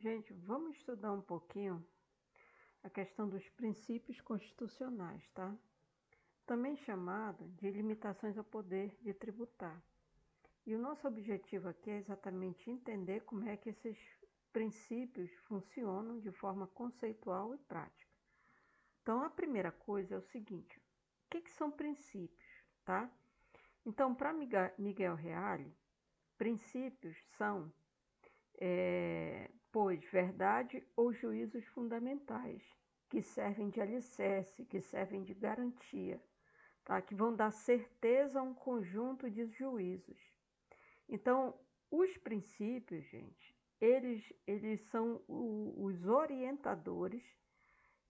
Gente, vamos estudar um pouquinho a questão dos princípios constitucionais, tá? Também chamado de limitações ao poder de tributar. E o nosso objetivo aqui é exatamente entender como é que esses princípios funcionam de forma conceitual e prática. Então, a primeira coisa é o seguinte: o que são princípios, tá? Então, para Miguel Reale, princípios são pois verdade ou juízos fundamentais, que servem de alicerce, que servem de garantia, tá? Que vão dar certeza a um conjunto de juízos. Então, os princípios, gente, eles são os orientadores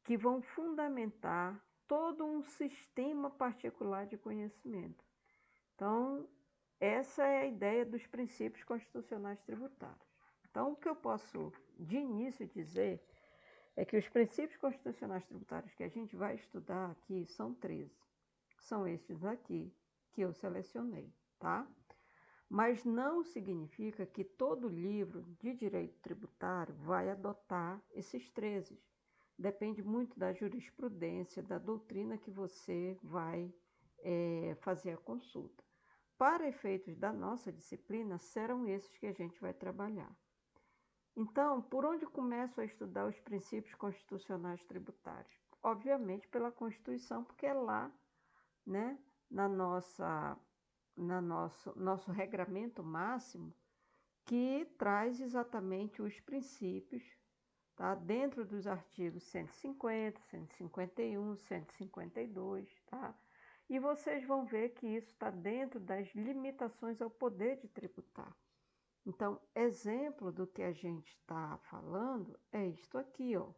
que vão fundamentar todo um sistema particular de conhecimento. Então, essa é a ideia dos princípios constitucionais tributários. Então, o que eu posso, de início, dizer é que os princípios constitucionais tributários que a gente vai estudar aqui são 13. São estes aqui que eu selecionei, tá? Mas não significa que todo livro de direito tributário vai adotar esses 13. Depende muito da jurisprudência, da doutrina que você vai fazer a consulta. Para efeitos da nossa disciplina, serão esses que a gente vai trabalhar. Então, por onde começo a estudar os princípios constitucionais tributários? Obviamente pela Constituição, porque é lá, né, nosso regramento máximo, que traz exatamente os princípios, tá, dentro dos artigos 150, 151, 152, tá? E vocês vão ver que isso está dentro das limitações ao poder de tributar. Então, exemplo do que a gente está falando é isto aqui, ó,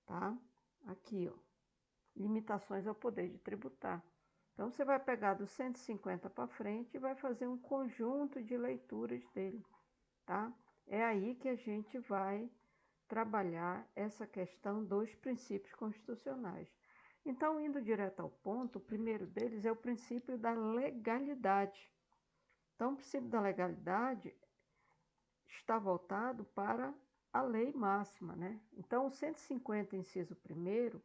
tá? Aqui, ó, limitações ao poder de tributar. Então, você vai pegar do 150 para frente e vai fazer um conjunto de leituras dele, tá? É aí que a gente vai trabalhar essa questão dos princípios constitucionais. Então, indo direto ao ponto, o primeiro deles é o princípio da legalidade. Então, o princípio da legalidade está voltado para a lei máxima, né? Então, o 150, inciso 1º,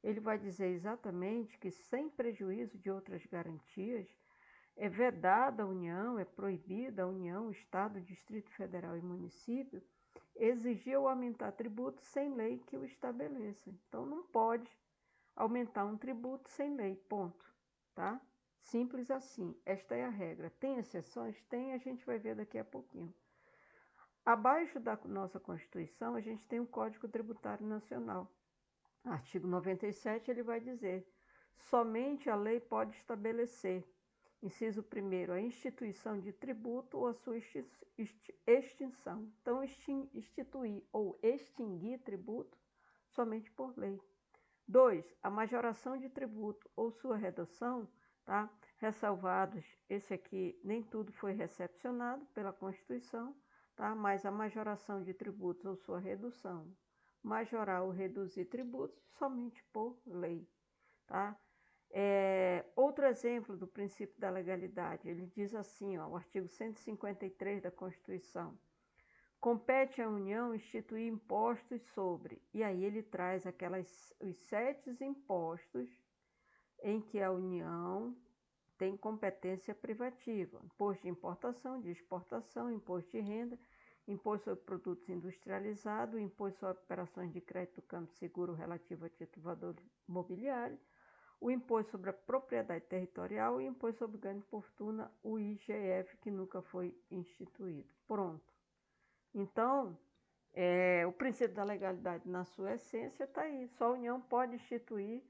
ele vai dizer exatamente que, sem prejuízo de outras garantias, é vedada a União, é proibida a União, Estado, Distrito Federal e município exigir ou aumentar tributo sem lei que o estabeleça. Então, não pode aumentar um tributo sem lei, ponto, tá? Simples assim, esta é a regra. Tem exceções? Tem, a gente vai ver daqui a pouquinho. Abaixo da nossa Constituição, a gente tem o Código Tributário Nacional. Artigo 97, ele vai dizer: somente a lei pode estabelecer, inciso 1º, a instituição de tributo ou a sua extinção. Então, instituir ou extinguir tributo somente por lei. 2, a majoração de tributo ou sua redução, tá? Ressalvados, esse aqui nem tudo foi recepcionado pela Constituição, tá? Mas a majoração de tributos ou sua redução, majorar ou reduzir tributos somente por lei, tá? Outro exemplo do princípio da legalidade, ele diz assim, ó, o artigo 153 da Constituição: compete à União instituir impostos sobre, e aí ele traz os 7 impostos em que a União tem competência privativa: imposto de importação, de exportação, imposto de renda, imposto sobre produtos industrializados, imposto sobre operações de crédito, câmbio seguro relativo a título valor mobiliário, o imposto sobre a propriedade territorial e o imposto sobre ganho de fortuna, o IGF, que nunca foi instituído. Pronto. Então, o princípio da legalidade, na sua essência, está aí. Só a União pode instituir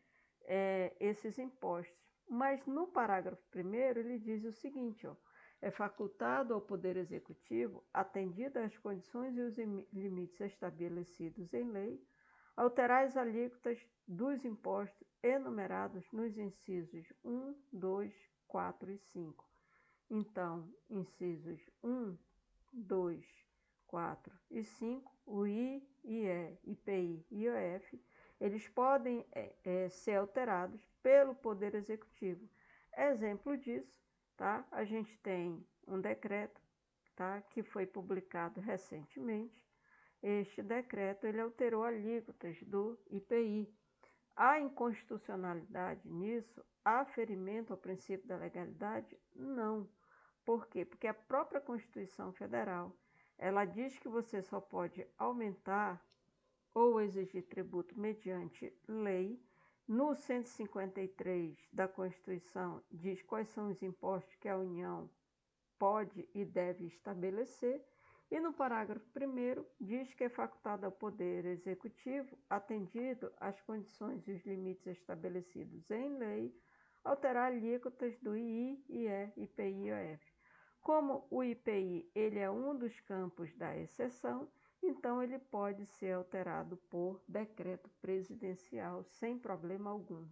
esses impostos. Mas no parágrafo 1º, ele diz o seguinte, ó: é facultado ao Poder Executivo, atendidas as condições e os limites estabelecidos em lei, alterar as alíquotas dos impostos enumerados nos incisos 1, 2, 4 e 5. Então, incisos 1, 2, 4 e 5, o I, IE, IPI e IOF, eles podem ser alterados pelo Poder Executivo. Exemplo disso, tá? A gente tem um decreto, tá, que foi publicado recentemente, este decreto ele alterou alíquotas do IPI. Há inconstitucionalidade nisso? Há ferimento ao princípio da legalidade? Não. Por quê? Porque a própria Constituição Federal, ela diz que você só pode aumentar ou exigir tributo mediante lei. No 153 da Constituição diz quais são os impostos que a União pode e deve estabelecer, e no parágrafo 1º diz que é facultado ao Poder Executivo, atendido às condições e os limites estabelecidos em lei, alterar alíquotas do II, IE, IPI e IOF. Como o IPI ele é um dos campos da exceção, então ele pode ser alterado por decreto presidencial sem problema algum.